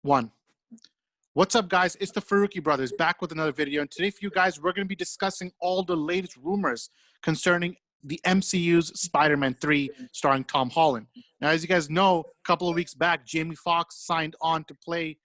One. What's up, guys? It's the Farooqi brothers back with another video. And today for you guys, we're going to be discussing all the latest rumors concerning the MCU's Spider-Man 3 starring Tom Holland. Now, as you guys know, a couple of weeks back, Jamie Foxx signed on to play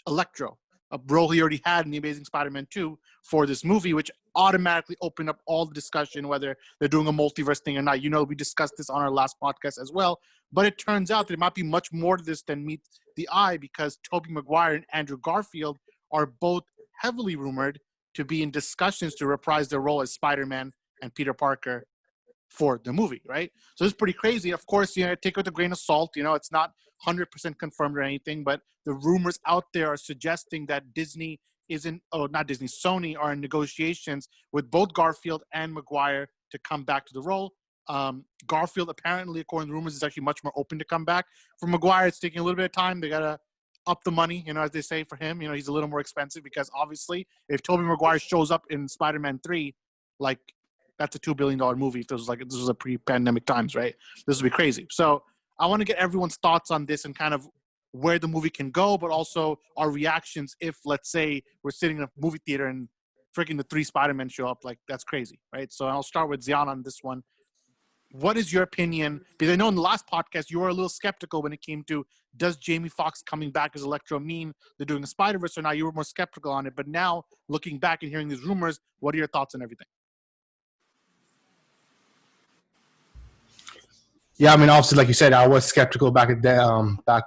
Electro, a role he already had in The Amazing Spider-Man 2 for this movie, which automatically opened up all the discussion whether they're doing a multiverse thing or not. You know, we discussed this on our last podcast as well. But it turns out there might be much more to this than meets the eye, because Tobey Maguire and Andrew Garfield are both heavily rumored to be in discussions to reprise their role as Spider-Man and Peter Parker for the movie, right? So it's pretty crazy. Of course, you know, take it with a grain of salt. You know, it's not 100% confirmed or anything, but the rumors out there are suggesting that Sony are in negotiations with both Garfield and Maguire to come back to the role. Garfield, apparently, according to rumors, is actually much more open to come back. For Maguire, it's taking a little bit of time. They got to up the money, you know, as they say for him. You know, he's a little more expensive because obviously if Tobey Maguire shows up in Spider-Man 3, like, that's a $2 billion movie. If this was a pre-pandemic times, right? This would be crazy. So I want to get everyone's thoughts on this and kind of where the movie can go, but also our reactions if, let's say, we're sitting in a movie theater and freaking the 3 Spider-Men show up. Like, that's crazy, right? So I'll start with Zion on this one. What is your opinion? Because I know in the last podcast you were a little skeptical when it came to, does Jamie Foxx coming back as Electro mean they're doing a Spider-Verse or not? You were more skeptical on it. But now, looking back and hearing these rumors, what are your thoughts on everything? Yeah, I mean, obviously, like you said, I was skeptical back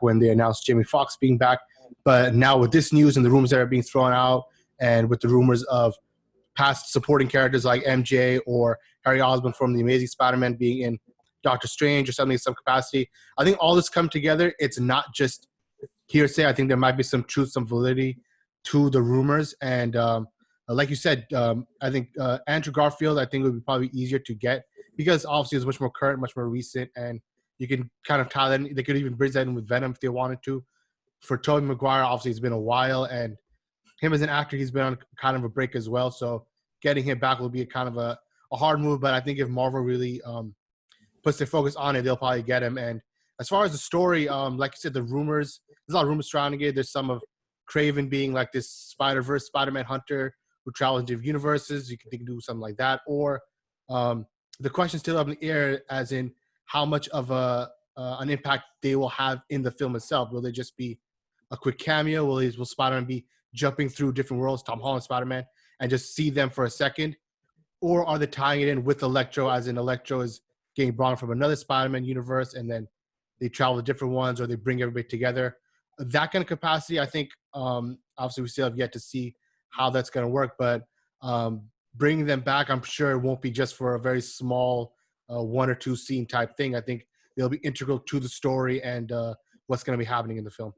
when they announced Jamie Foxx being back. But now with this news and the rumors that are being thrown out, and with the rumors of past supporting characters like MJ or Harry Osborn from The Amazing Spider-Man being in Doctor Strange or something in some capacity, I think all this come together. It's not just hearsay. I think there might be some truth, some validity to the rumors. And like you said, I think Andrew Garfield, I think it would be probably easier to get because obviously it's much more current, much more recent, and you can kind of tie that in. They could even bridge that in with Venom if they wanted to. For Tobey Maguire, obviously it's been a while, and him as an actor, he's been on kind of a break as well. So getting him back will be a kind of a hard move, but I think if Marvel really puts their focus on it, they'll probably get him. And as far as the story, like you said, there's a lot of rumors surrounding it. There's some of Kraven being like this Spider-Verse, Spider-Man hunter who travels into universes. You can do something like that. Or the question's still up in the air, as in how much of an impact they will have in the film itself. Will they just be a quick cameo? Will Spider-Man be jumping through different worlds, Tom Holland Spider-Man, and just see them for a second? Or are they tying it in with Electro, as in Electro is getting brought in from another Spider-Man universe, and then they travel to different ones, or they bring everybody together? That kind of capacity, I think, obviously we still have yet to see how that's going to work, but bringing them back, I'm sure it won't be just for a very small 1 or 2 scene type thing. I think they'll be integral to the story and what's going to be happening in the film.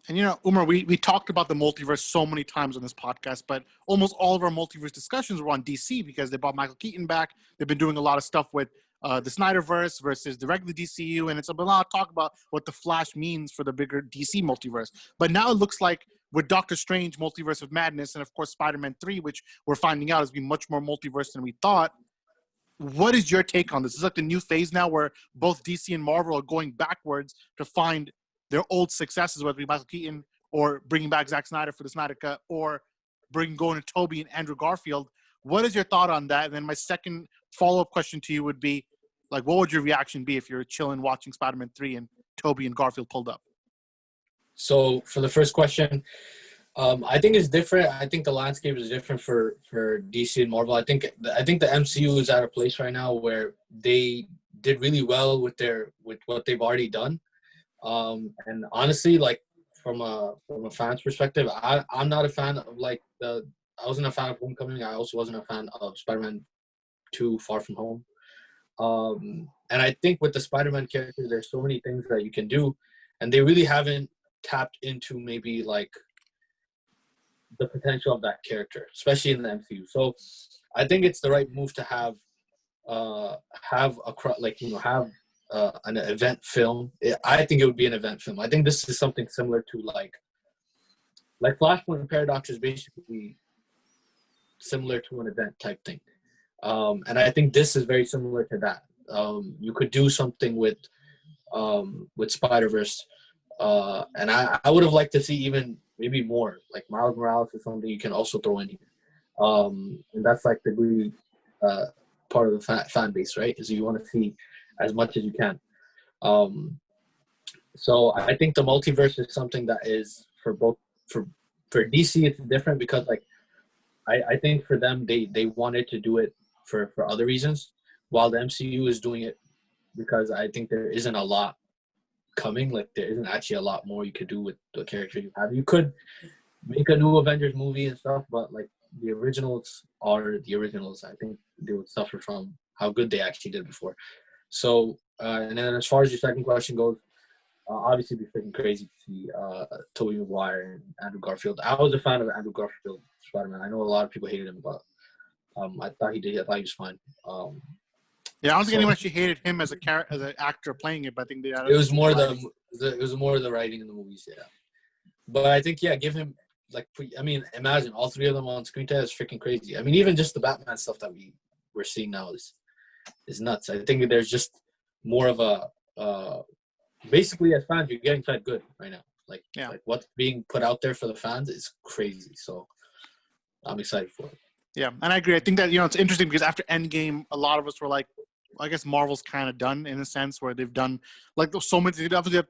And, you know, Umar, we talked about the multiverse so many times on this podcast, but almost all of our multiverse discussions were on DC because they brought Michael Keaton back. They've been doing a lot of stuff with the Snyderverse versus the regular DCU, and it's been a lot of talk about what the Flash means for the bigger DC multiverse. But now it looks like with Doctor Strange, Multiverse of Madness, and of course Spider-Man 3, which we're finding out has been much more multiverse than we thought. What is your take on this? Is like the new phase now where both DC and Marvel are going backwards to find their old successes, whether it be Michael Keaton or bringing back Zack Snyder for the Snyder Cut or going to Tobey and Andrew Garfield. What is your thought on that? And then my second follow-up question to you would be, like, what would your reaction be if you're chilling watching Spider-Man 3 and Tobey and Garfield pulled up? So for the first question, I think it's different. I think the landscape is different for DC and Marvel. I think the MCU is at a place right now where they did really well with what they've already done. And honestly, like from a fan's perspective, I'm not a fan of I wasn't a fan of Homecoming. I also wasn't a fan of Spider-Man 2 Far From Home. And I think with the Spider-Man character, there's so many things that you can do, and they really haven't tapped into maybe like the potential of that character, especially in the MCU. So I think it's the right move to have an event film. I think it would be an event film. I think this is something similar to like Flashpoint Paradox is basically similar to an event type thing. And I think this is very similar to that. You could do something with Spider-Verse And I would have liked to see even maybe more. Like Miles Morales is something you can also throw in here. And that's like the greedy part of the fan base, right? Is you want to see as much as you can. So I think the multiverse is something that is for DC. It's different because like I think for them they wanted to do it for other reasons, while the MCU is doing it because I think there isn't a lot coming. Like there isn't actually a lot more you could do with the character you have. You could make a new Avengers movie and stuff, but like the originals are the originals. I think they would suffer from how good they actually did before. So and then as far as your second question goes, obviously it'd be freaking crazy to see Tobey Maguire and Andrew Garfield. I was a fan of Andrew Garfield Spider-Man. I know a lot of people hated him, but I thought he did. I thought he was fine. Yeah, I don't think anyone actually hated him as an actor playing it, but I think they. It was more the writing in the movies, yeah. But I think give him imagine all three of them on screen time is freaking crazy. I mean, even just the Batman stuff that we're seeing now is nuts. I think there's just more of a basically as fans you're getting fed good right now. Like what's being put out there for the fans is crazy. So I'm excited for it. Yeah, and I agree. I think that it's interesting because after Endgame, a lot of us were like, I guess Marvel's kind of done in a sense where they've done like so many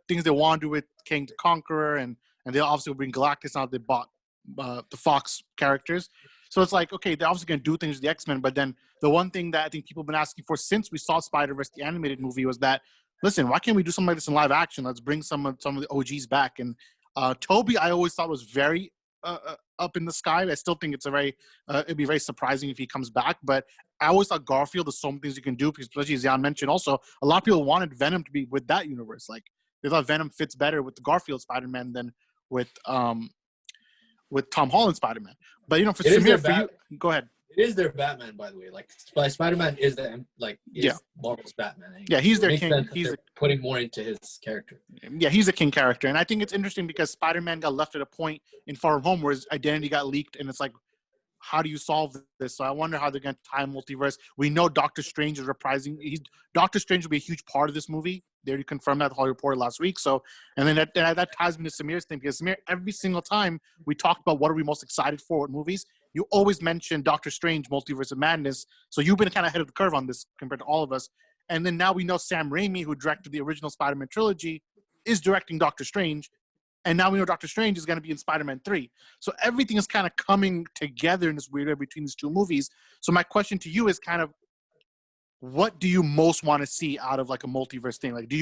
things they want to do with King the Conqueror, and they obviously will bring Galactus now. They bought the Fox characters, so it's like okay, they're obviously going to do things with the X-Men. But then the one thing that I think people have been asking for since we saw Spider-Verse, the animated movie, was that listen, why can't we do something like this in live action? Let's bring some of the OGs back. And Toby, I always thought was very up in the sky. I still think it'd be very surprising if he comes back. But I always thought Garfield, there's so many things you can do, because especially as Jan mentioned also, a lot of people wanted Venom to be with that universe. Like they thought Venom fits better with the Garfield Spider-Man than with Tom Holland Spider-Man. But for Samir, for you, go ahead. It is their Batman, by the way. Like Spider-Man is Marvel's Batman. Anyway. Yeah, he's their king. He's putting more into his character. Yeah, he's a king character, and I think it's interesting because Spider-Man got left at a point in Far From Home where his identity got leaked, and it's like, how do you solve this? So I wonder how they're going to tie multiverse. We know Doctor Strange is reprising. Doctor Strange will be a huge part of this movie. They already confirmed that. The Hollywood Reporter last week. So, and then that ties me to Samir's thing, because Samir, every single time we talk about what are we most excited for with movies, you always mention Doctor Strange, Multiverse of Madness. So you've been kind of ahead of the curve on this compared to all of us. And then now we know Sam Raimi, who directed the original Spider-Man trilogy, is directing Doctor Strange. And now we know Doctor Strange is going to be in Spider-Man 3. So everything is kind of coming together in this weird way between these two movies. So my question to you is kind of, what do you most want to see out of like a multiverse thing? Like,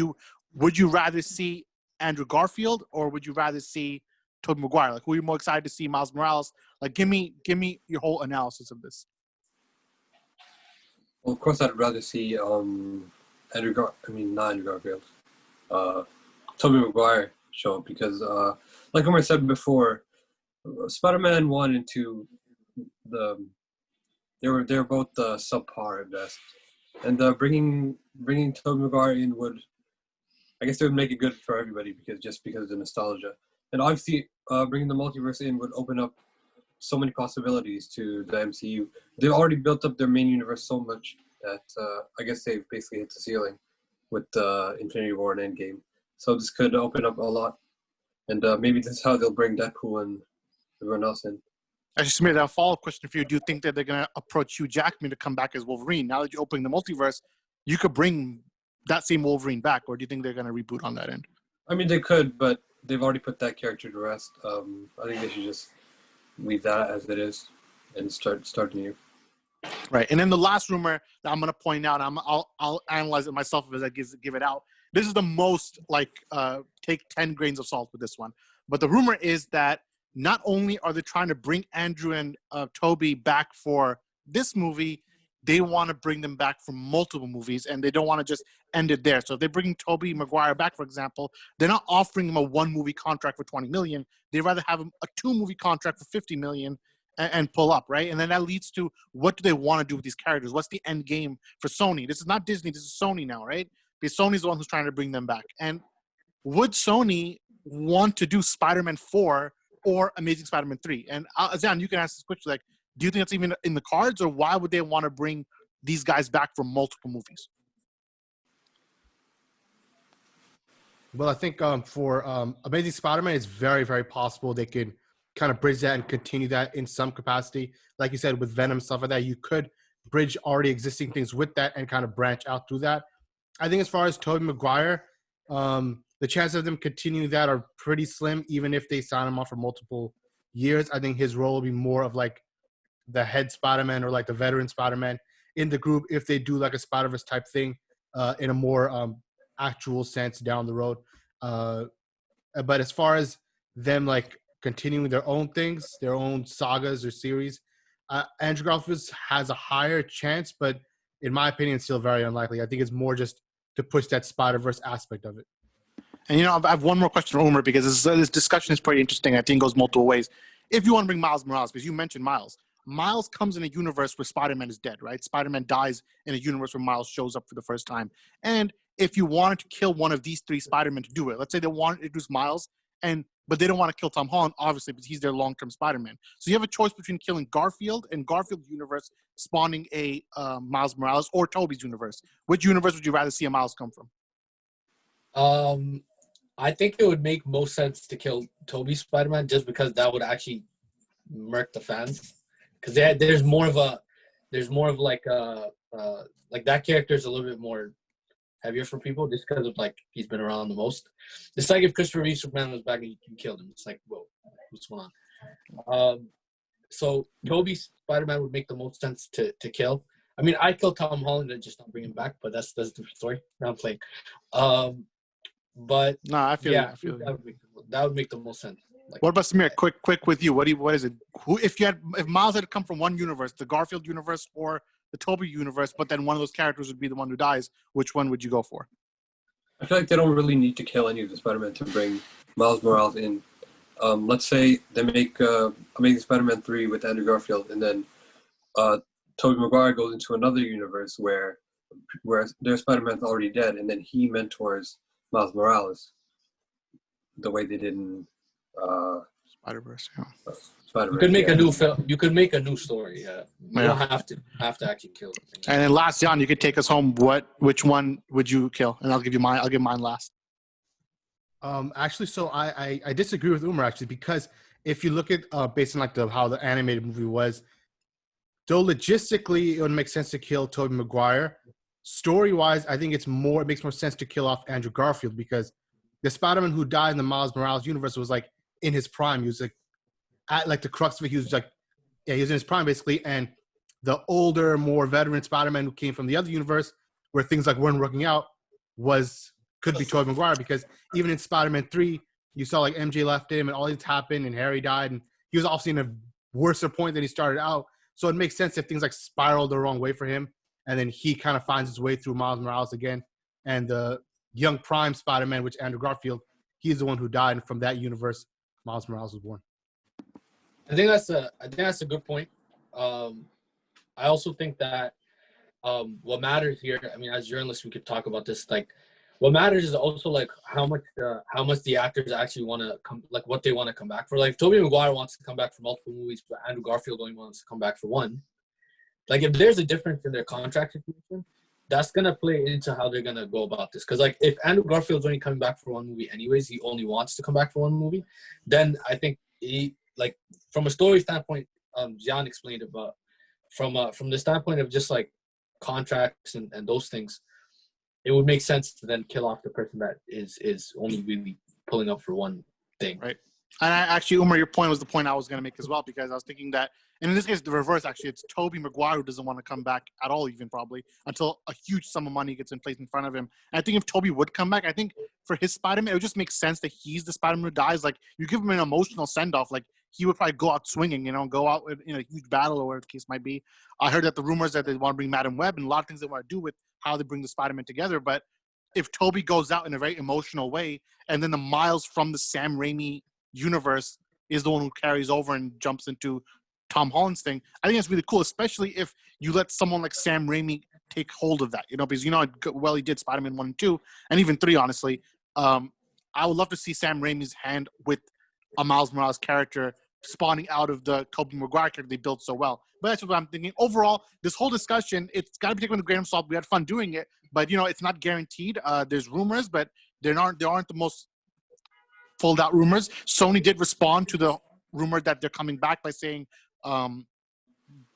would you rather see Andrew Garfield, or would you rather see Tobey Maguire? Like, who are you more excited to see? Miles Morales? Like, give me your whole analysis of this. Well, of course, I'd rather see not Andrew Garfield, Tobey Maguire show up, because like Omar said before, Spider-Man 1 and 2, they were both subpar at best. And bringing Tobey Maguire in they would make it good for everybody because of the nostalgia. And obviously, bringing the multiverse in would open up so many possibilities to the MCU. They've already built up their main universe so much that I guess they've basically hit the ceiling with Infinity War and Endgame. So this could open up a lot. And maybe this is how they'll bring Deadpool and everyone else in. Actually, Samir, a follow-up question for you. Do you think that they're going to approach Hugh Jackman to come back as Wolverine? Now that you're opening the multiverse, you could bring that same Wolverine back, or do you think they're going to reboot on that end? I mean, they could, but they've already put that character to rest. I think they should just leave that as it is and start new. Right. And then the last rumor that I'm going to point out, I'll analyze it myself as I give it out. This is the most, take 10 grains of salt with this one. But the rumor is that not only are they trying to bring Andrew and Toby back for this movie, they want to bring them back for multiple movies, and they don't want to just end it there. So if they're bringing Tobey Maguire back, for example, they're not offering him a 1-movie contract for $20 million. They'd rather have him a 2-movie contract for $50 million and pull up, right? And then that leads to, what do they want to do with these characters? What's the end game for Sony? This is not Disney. This is Sony now, right? Because Sony's the one who's trying to bring them back. And would Sony want to do Spider-Man 4 or Amazing Spider-Man 3? And Azan, you can ask this question, like, do you think that's even in the cards, or why would they want to bring these guys back for multiple movies? Well, I think for Amazing Spider-Man, it's very, very possible they could kind of bridge that and continue that in some capacity. Like you said, with Venom, stuff like that, you could bridge already existing things with that and kind of branch out through that. I think as far as Tobey Maguire, the chances of them continuing that are pretty slim, even if they sign him off for multiple years. I think his role will be more of like the head Spider-Man or like the veteran Spider-Man in the group if they do like a Spider-Verse type thing in a more actual sense down the road. But as far as them like continuing their own things, their own sagas or series, Andrew Garfield has a higher chance, but in my opinion, it's still very unlikely. I think it's more just to push that Spider-Verse aspect of it. And, I have one more question for Umar because this discussion is pretty interesting. I think it goes multiple ways. If you want to bring Miles Morales, because you mentioned Miles comes in a universe where Spider-Man is dead, right? Spider-Man dies in a universe where Miles shows up for the first time. And if you wanted to kill one of these three Spider-Men to do it, let's say they want to introduce Miles, but they don't want to kill Tom Holland, obviously, because he's their long-term Spider-Man. So you have a choice between killing Garfield and Garfield's universe spawning a Miles Morales or Tobey's universe. Which universe would you rather see a Miles come from? I think it would make most sense to kill Tobey's Spider-Man just because that would actually murk the fans. Because there's more of like that character is a little bit more heavier for people just because of like he's been around the most. It's like if Christopher Reeve Superman was back and you killed him. It's like, whoa, what's going on? So Tobey's Spider-Man would make the most sense to kill. I mean, I killed Tom Holland and just not bring him back, but that's a different story. Now I'm playing. But no, I feel yeah, you. That would make the most sense. Like, what about Samir? Quick with you. What is it? If Miles had to come from one universe, the Garfield universe or the Tobey universe, but then one of those characters would be the one who dies, which one would you go for? I feel like they don't really need to kill any of the Spider-Man to bring Miles Morales in. Let's say they make Amazing Spider-Man 3 with Andrew Garfield, and then Tobey Maguire goes into another universe where their Spider-Man's already dead, and then he mentors Miles Morales the way they did in Spider-Verse. Yeah. Spider-Verse. You could make a new film. You could make a new story. Yeah, you don't have to actually kill them. And then last, Jan, you could take us home. Which one would you kill? And I'll give mine last. Actually, so I disagree with Umar actually, because if you look at based on like how the animated movie was, though logistically it would make sense to kill Tobey Maguire, story-wise, I think it makes more sense to kill off Andrew Garfield because the Spider-Man who died in the Miles Morales universe was like in his prime. He was like at like the crux of it. He was like, yeah, he was in his prime basically. And the older, more veteran Spider-Man who came from the other universe where things like weren't working out could be Tobey Maguire, because even in Spider-Man 3, you saw like MJ left him and all this happened and Harry died and he was obviously in a worse point than he started out. So it makes sense if things like spiraled the wrong way for him and then he kind of finds his way through Miles Morales again. And the young prime Spider-Man, which Andrew Garfield, he's the one who died, and from that universe, Miles Morales was born. I think that's a good point. I also think that what matters here, I mean, as journalists, we could talk about this. Like, what matters is also like how much the actors actually want to come, like what they want to come back for. Like, if Tobey Maguire wants to come back for multiple movies, but Andrew Garfield only wants to come back for one. Like, if there's a difference in their contract situation, that's gonna play into how they're gonna go about this. Because like, if Andrew Garfield's only coming back for one movie anyways, he only wants to come back for one movie, then I think like from a story standpoint, Gian explained it, but from the standpoint of just like contracts and those things, it would make sense to then kill off the person that is only really pulling up for one thing. Right. And actually, Umar, your point was the point I was going to make as well, because I was thinking that, and in this case, the reverse, actually, it's Tobey Maguire who doesn't want to come back at all, even probably, until a huge sum of money gets in place in front of him. And I think if Tobey would come back, I think for his Spider-Man, it would just make sense that he's the Spider-Man who dies. Like, you give him an emotional send-off, like, he would probably go out swinging, go out in a huge battle or whatever the case might be. I heard that the rumors that they want to bring Madam Web and a lot of things they want to do with how they bring the Spider-Man together. But if Tobey goes out in a very emotional way, and then the Miles from the Sam Raimi universe is the one who carries over and jumps into Tom Holland's thing, I think that's really cool, especially if you let someone like Sam Raimi take hold of that, because how he did Spider-Man 1 and 2, and even 3, honestly. I would love to see Sam Raimi's hand with a Miles Morales character spawning out of the Tobey Maguire character they built so well. But that's what I'm thinking. Overall, this whole discussion, it's got to be taken with a grain of salt. We had fun doing it, but, it's not guaranteed. There's rumors, but They aren't the most fold out rumors. Sony did respond to the rumor that they're coming back by saying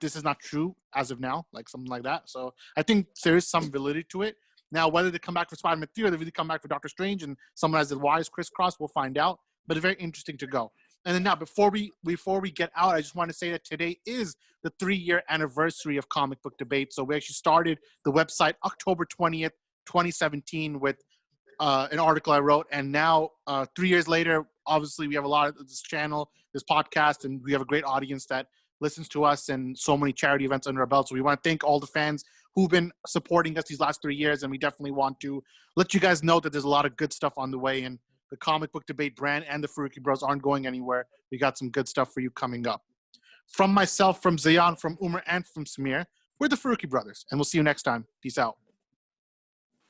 this is not true as of now, like something like that. So I think there is some validity to it. Now, whether they come back for Spider-Man 3 or they really come back for Doctor Strange and someone has the wires crisscrossed, we'll find out. But it's very interesting to go. And then now, before we get out, I just want to say that today is the 3-year anniversary of Comic Book Debate. So we actually started the website October 20th, 2017 with an article I wrote. And now, 3 years later, obviously we have a lot of this channel, this podcast, and we have a great audience that listens to us and so many charity events under our belt. So we want to thank all the fans who've been supporting us these last 3 years. And we definitely want to let you guys know that there's a lot of good stuff on the way. And the Comic Book Debate brand and the Farooqi Bros aren't going anywhere. We got some good stuff for you coming up. From myself, from Zayan, from Umar, and from Samir, we're the Farooqi Brothers. And we'll see you next time. Peace out.